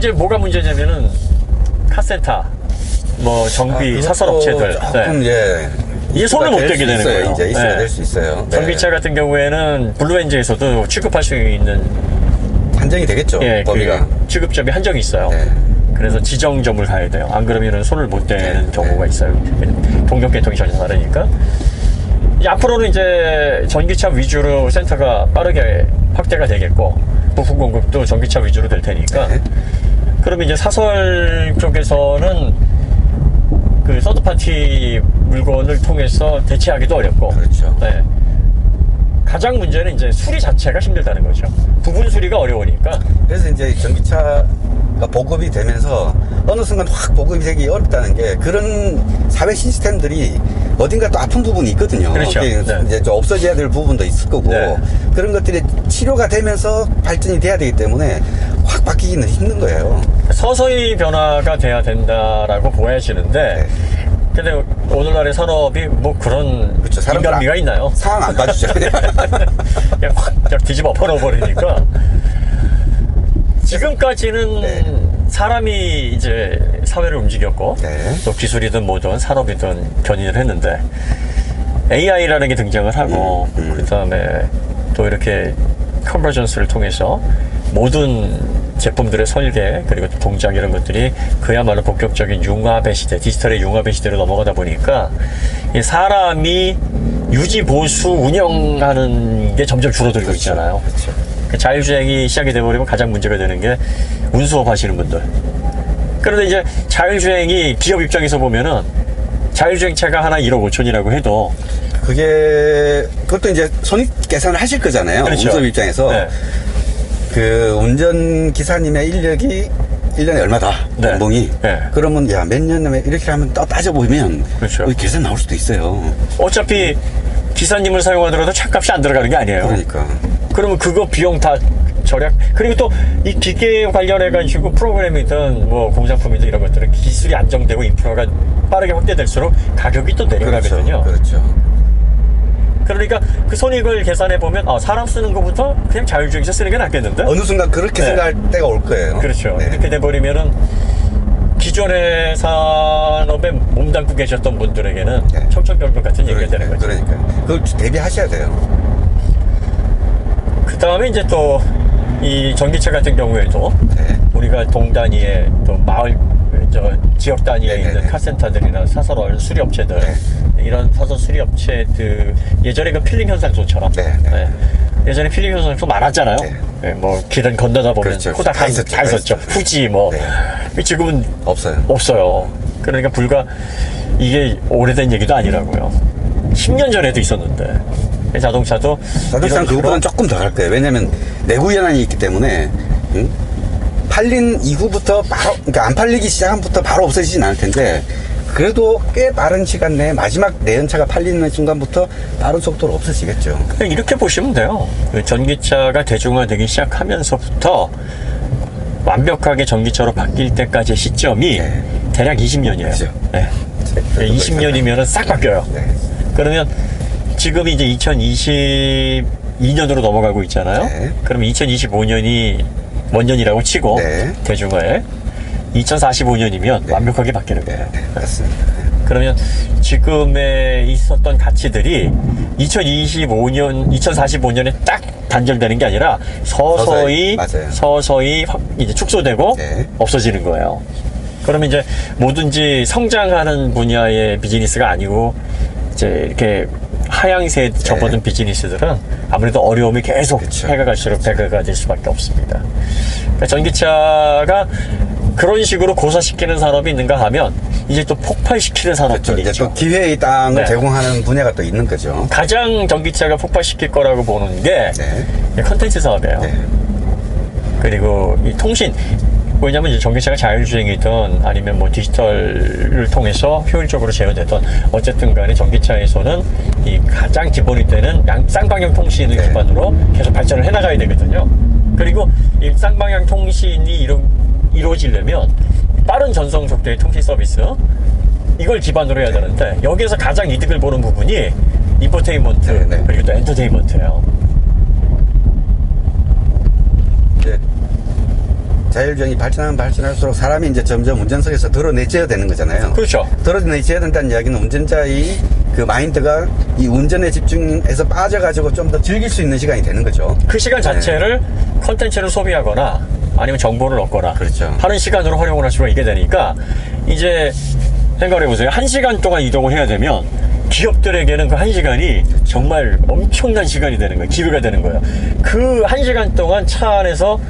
이제 뭐가 문제냐면은 카센터, 뭐 정비 사설 업체들 조금 이게 손을 못 대게 되는 거예요. 이제 이슈가 될 수 있어요. 전기차 같은 경우에는 블루엔즈에서도 취급할 수 있는 한정이 되겠죠. 범위가. 그 취급점이 한정이 있어요. 네. 그래서 지정점을 가야 돼요. 안 그러면 손을 못 대는 경우가 있어요. 동력계통이 전혀 다르니까. 이제 앞으로는 이제 전기차 위주로 센터가 빠르게 확대가 되겠고, 부품 공급도 전기차 위주로 될 테니까. 그러면 이제 사설 쪽에서는 그 서드파티 물건을 통해서 대체하기도 어렵고. 그렇죠. 네. 가장 문제는 이제 수리 자체가 힘들다는 거죠. 부분 수리가 어려우니까. 그래서 이제 전기차가 보급이 되면서 어느 순간 확 보급이 되기 어렵다는 게 그런 사회 시스템들이 어딘가 또 아픈 부분이 있거든요. 그렇죠. 이제 좀 없어져야 될 부분도 있을 거고 그런 것들이 치료가 되면서 발전이 돼야 되기 때문에 확 바뀌기는 힘든 거예요. 서서히 변화가 돼야 된다라고 보여지는데 근데 오늘날의 산업이 뭐 그런 그렇죠. 인간미가 있나요? 상황 안 봐주죠. 그냥 확 뒤집어 엎어버리니까 지금까지는 사람이 이제 사회를 움직였고 또 기술이든 뭐든 산업이든 견인을 했는데 AI라는 게 등장을 하고 그 다음에 또 이렇게 컨버전스를 통해서 모든 제품들의 설계 그리고 동작 이런 것들이 그야말로 본격적인 융합의 시대, 디지털의 융합의 시대로 넘어가다 보니까 이 사람이 유지, 보수, 운영하는 게 점점 줄어들고 있잖아요. 그 자율주행이 시작이 돼버리면 가장 문제가 되는 게 운수업 하시는 분들. 그런데 이제 자율주행이 기업 입장에서 보면은 자율주행차가 하나 1억 5천이라고 해도 그것도 이제 손익 계산을 하실 거잖아요. 그렇죠. 운수업 입장에서. 그 운전기사님의 인력이 1년에 얼마다, 연봉이. 그러면, 야, 몇 년 남에 이렇게 하면 따져보면, 계산 나올 수도 있어요. 어차피 기사님을 사용하더라도 차값이 안 들어가는 게 아니에요. 그러니까. 그러면 그거 비용 다 절약. 그리고 또 이 기계 관련해가지고 프로그램이든 뭐 공산품이든 이런 것들은 기술이 안정되고 인프라가 빠르게 확대될수록 가격이 또 내려가거든요. 그렇죠. 그러니까 그 손익을 계산해보면 사람 쓰는 것부터 그냥 자율주행차 쓰는 게 낫겠는데? 어느 순간 그렇게 생각할 때가 올 거예요. 그렇죠. 이렇게 돼버리면은 기존의 산업에 몸담고 계셨던 분들에게는 청천벽력 같은 얘기가 되는 거죠. 그러니까 그걸 대비하셔야 돼요. 그 다음에 이제 또 이 전기차 같은 경우에도 우리가 동 단위에 또 마을 지역 단위에 있는 카센터들이나 사설 수리업체들 이런 사설 수리업체들 예전에 그 필링 현상소처럼 예전에 필링 현상소 많았잖아요. 뭐 길은 건너다 보면 코닥 다 있었죠. 후지 뭐 지금은 없어요. 그러니까 불과 이게 오래된 얘기도 아니라고요. 10년 전에도 있었는데 자동차는 그거보다는 조금 더 갈 거예요. 왜냐면 내구 현안이 있기 때문에 팔린 이후부터 바로, 그러니까 안 팔리기 시작부터 바로 없어지진 않을 텐데 그래도 꽤 빠른 시간 내에 마지막 내연차가 팔리는 순간부터 빠른 속도로 없어지겠죠. 그냥 이렇게 보시면 돼요. 전기차가 대중화되기 시작하면서부터 완벽하게 전기차로 바뀔 때까지의 시점이 대략 20년이에요. 그렇죠. 20년이면 싹 바뀌어요. 그러면 지금이 이제 2022년으로 넘어가고 있잖아요. 그럼 2025년이 원년이라고 치고 대중화에 2045년이면 완벽하게 바뀌는 거예요. 맞습니다. 그러면 지금에 있었던 가치들이 2045년에 딱 단절되는 게 아니라 서서히 이제 축소되고 없어지는 거예요. 그러면 이제 뭐든지 성장하는 분야의 비즈니스가 아니고 이제 이렇게 하향세에 접어든 비즈니스들은 아무래도 어려움이 계속 해가 갈수록 배가가 될 수밖에 없습니다. 그러니까 전기차가 그런 식으로 고사시키는 산업이 있는가 하면 이제 또 폭발시키는 산업들이 있죠. 또 기회의 땅을 제공하는 분야가 또 있는 거죠. 가장 전기차가 폭발시킬 거라고 보는 게 컨텐츠 사업이에요. 그리고 이 통신. 왜냐면 이제 전기차가 자율주행이든 아니면 뭐 디지털을 통해서 효율적으로 제어되든 어쨌든 간에 전기차에서는 이 가장 기본이 되는 쌍방향 통신을 기반으로 계속 발전을 해나가야 되거든요. 그리고 이 쌍방향 통신이 이루어지려면 빠른 전송 속도의 통신 서비스 이걸 기반으로 해야 되는데 여기에서 가장 이득을 보는 부분이 인포테인먼트 그리고 또 엔터테인먼트예요. 자율주행이 발전하면 발전할수록 사람이 이제 점점 운전석에서 드러내져야 되는 거잖아요. 그렇죠. 드러내져야 된다는 이야기는 운전자의 그 마인드가 이 운전에 집중해서 빠져가지고 좀 더 즐길 수 있는 시간이 되는 거죠. 그 시간 자체를 컨텐츠를 소비하거나 아니면 정보를 얻거나 그렇죠. 하는 시간으로 활용을 할 수가 있게 되니까 이제 생각을 해보세요. 1시간 동안 이동을 해야 되면 기업들에게는 그 1시간이 정말 엄청난 시간이 되는 거예요. 기회가 되는 거예요. 그 1시간 동안 차 안에서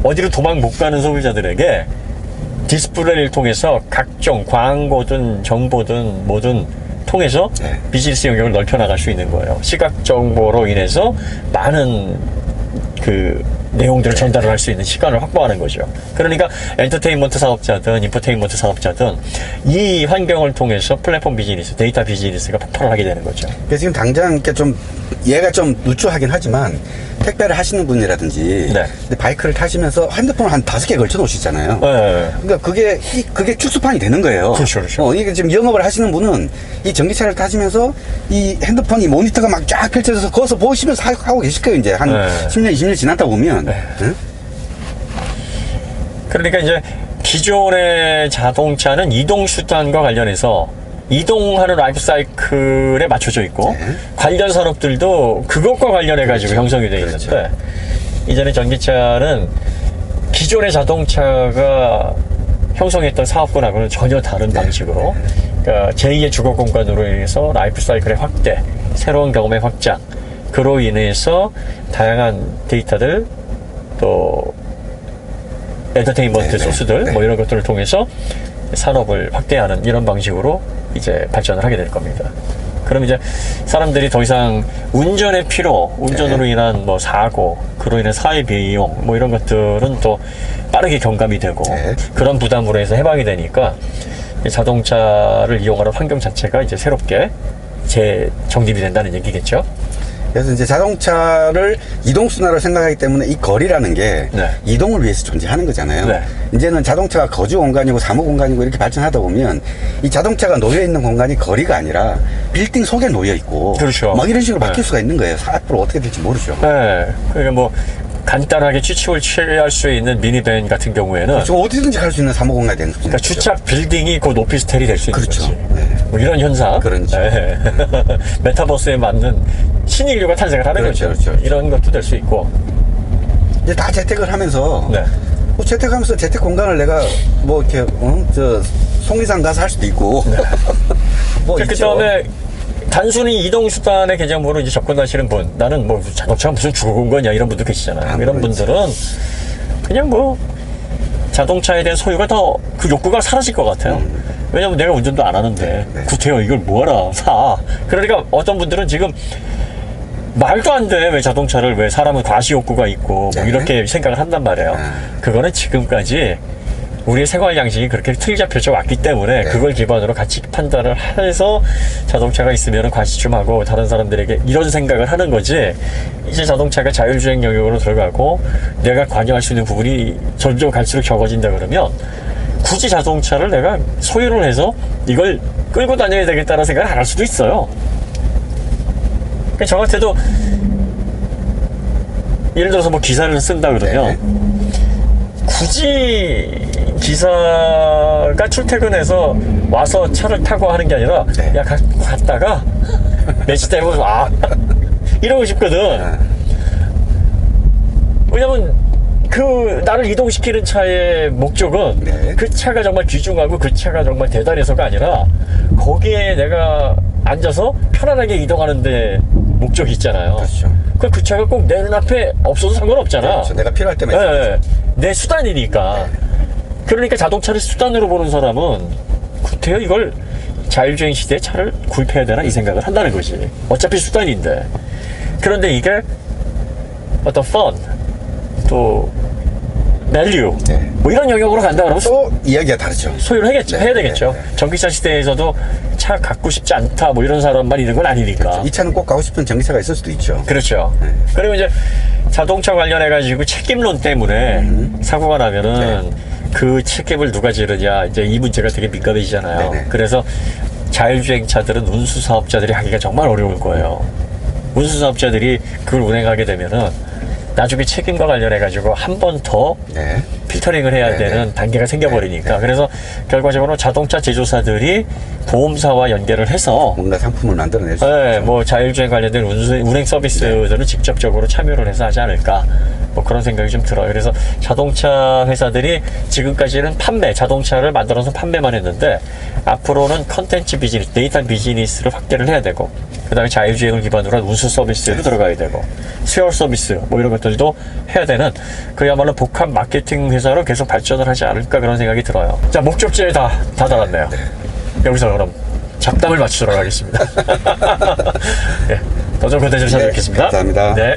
어디로 도망 못 가는 소비자들에게 디스플레이를 통해서 각종 광고든 정보든 뭐든 통해서 비즈니스 영역을 넓혀나갈 수 있는 거예요. 시각 정보로 인해서 많은 그 내용들을 전달을 할 수 있는 시간을 확보하는 거죠. 그러니까 엔터테인먼트 사업자든 인포테인먼트 사업자든 이 환경을 통해서 플랫폼 비즈니스, 데이터 비즈니스가 폭발을 하게 되는 거죠. 그래서 지금 당장 이렇게 좀 얘가 좀 누추하긴 하지만 택배를 하시는 분이라든지 네. 근데 바이크를 타시면서 핸드폰을 한 5개 걸쳐 놓으시잖아요. 네. 그러니까 그게 축소판이 되는 거예요. 그렇죠, 그렇죠. 이게 지금 영업을 하시는 분은 이 전기차를 타시면서 이 핸드폰이 모니터가 막 쫙 펼쳐져서 거기서 보시면서 하고 계실 거예요. 이제 한 10년, 20년 지났다 보면. 응? 그러니까 이제 기존의 자동차는 이동 수단과 관련해서 이동하는 라이프 사이클에 맞춰져 있고 관련 산업들도 그것과 관련해 가지고 형성이 되어 있는데 이제는 전기차는 기존의 자동차가 형성했던 사업군하고는 전혀 다른 방식으로 그러니까 제2의 주거 공간으로 인해서 라이프 사이클의 확대, 새로운 경험의 확장, 그로 인해서 다양한 데이터들 또 엔터테인먼트 소스들 뭐 이런 것들을 통해서 산업을 확대하는 이런 방식으로 이제 발전을 하게 될 겁니다. 그럼 이제 사람들이 더 이상 운전의 피로, 운전으로 인한 뭐 사고, 그로 인한 사회 비용 뭐 이런 것들은 또 빠르게 경감이 되고 그런 부담으로 해서 해방이 되니까 자동차를 이용하는 환경 자체가 이제 새롭게 재정립이 된다는 얘기겠죠. 그래서 이제 자동차를 이동수단으로 생각하기 때문에 이 거리라는 게 이동을 위해서 존재하는 거잖아요. 이제는 자동차가 거주 공간이고 사무 공간이고 이렇게 발전하다 보면 이 자동차가 놓여 있는 공간이 거리가 아니라 빌딩 속에 놓여 있고 그렇죠. 막 이런 식으로 바뀔 수가 있는 거예요. 앞으로 어떻게 될지 모르죠. 그러니까 뭐 간단하게 취침을 취할 수 있는 미니밴 같은 경우에는 저 어디든지 갈 수 있는 사무 공간이 되는 거죠. 그러니까 주차 빌딩이 곧 오피스텔이 될 수 있는 그렇죠. 거지. 뭐 이런 현상. 그렇죠. 메타버스에 맞는 신인류가 탄생을 하는 거죠. 이런 것도 될 수 있고. 이제 다 재택을 하면서 뭐 재택하면서 재택 공간을 내가 뭐 이렇게 저 송리산 가서 할 수도 있고. 뭐 그 다음에 단순히 이동수단의 개념으로 이제 접근하시는 분, 나는 뭐 자동차가 무슨 주거 공간이야 이런 분들 계시잖아요. 이런 분들은 그냥 뭐 자동차에 대한 소유가 더 그 욕구가 사라질 것 같아요. 왜냐면 내가 운전도 안 하는데 구태여 이걸 뭐하라 사. 그러니까 어떤 분들은 지금 말도 안 돼. 왜 자동차를, 왜 사람은 과시 욕구가 있고 뭐 이렇게 생각을 한단 말이에요. 그거는 지금까지 우리의 생활 양식이 그렇게 틀 잡혀져 왔기 때문에 그걸 기반으로 같이 판단을 해서 자동차가 있으면 과시 좀 하고 다른 사람들에게 이런 생각을 하는 거지. 이제 자동차가 자율주행 영역으로 들어가고 내가 관여할 수 있는 부분이 점점 갈수록 적어진다 그러면 굳이 자동차를 내가 소유를 해서 이걸 끌고 다녀야 되겠다는 생각을 안 할 수도 있어요. 그러니까 저 같아도 예를 들어서 뭐 기사를 쓴다 그러면 굳이 기사가 출퇴근해서 와서 차를 타고 하는 게 아니라 야 갔다가 매치 때 해보고 이러고 싶거든. 왜냐면 그 나를 이동시키는 차의 목적은 그 차가 정말 귀중하고 그 차가 정말 대단해서가 아니라 거기에 내가 앉아서 편안하게 이동하는데 목적이 있잖아요. 그렇죠. 그 차가 꼭 내 눈앞에 없어도 상관없잖아. 그렇죠. 내가 필요할 때만 내 수단이니까. 그러니까 자동차를 수단으로 보는 사람은 구태여 이걸 자율주행 시대에 차를 구입해야 되나 이 생각을 한다는 거지. 어차피 수단인데. 그런데 이게 어떤 fun 또 밸류 뭐 이런 영역으로 간다 그러면 또 이야기가 다르죠. 소유를 해야 되겠죠. 전기차 시대에서도 차 갖고 싶지 않다 뭐 이런 사람만 있는 건 아니니까. 그렇죠. 이 차는 꼭 가고 싶은 전기차가 있을 수도 있죠. 그렇죠. 그리고 이제 자동차 관련해 가지고 책임론 때문에 사고가 나면은 그 책임을 누가 지르냐 이제 이 문제가 되게 민감해지잖아요. 그래서 자율주행차들은 운수사업자들이 하기가 정말 어려울 거예요. 운수사업자들이 그걸 운행하게 되면은 나중에 책임과 관련해 가지고 한 번 더 필터링을 해야 네네. 되는 단계가 생겨버리니까. 그래서 결과적으로 자동차 제조사들이 보험사와 연계를 해서 뭔가 상품을 만들어낼 수 네, 있죠. 뭐 자율주행 관련된 운행 서비스들을 직접적으로 참여를 해서 하지 않을까, 뭐 그런 생각이 좀 들어요. 그래서 자동차 회사들이 지금까지는 자동차를 만들어서 판매만 했는데 앞으로는 컨텐츠 비즈니스, 데이터 비즈니스를 확대를 해야 되고, 그 다음에 자율주행을 기반으로 한 운수 서비스에도 들어가야 되고, 수요 서비스 뭐 이런 것들도 해야 되는, 그야말로 복합 마케팅 회사로 계속 발전을 하지 않을까, 그런 생각이 들어요. 자, 목적지에 다 달았네요. 여기서 그럼 잡담을 마치도록 하겠습니다. 예, 더 좋은 컨텐츠로 찾아뵙겠습니다. 감사합니다. 네.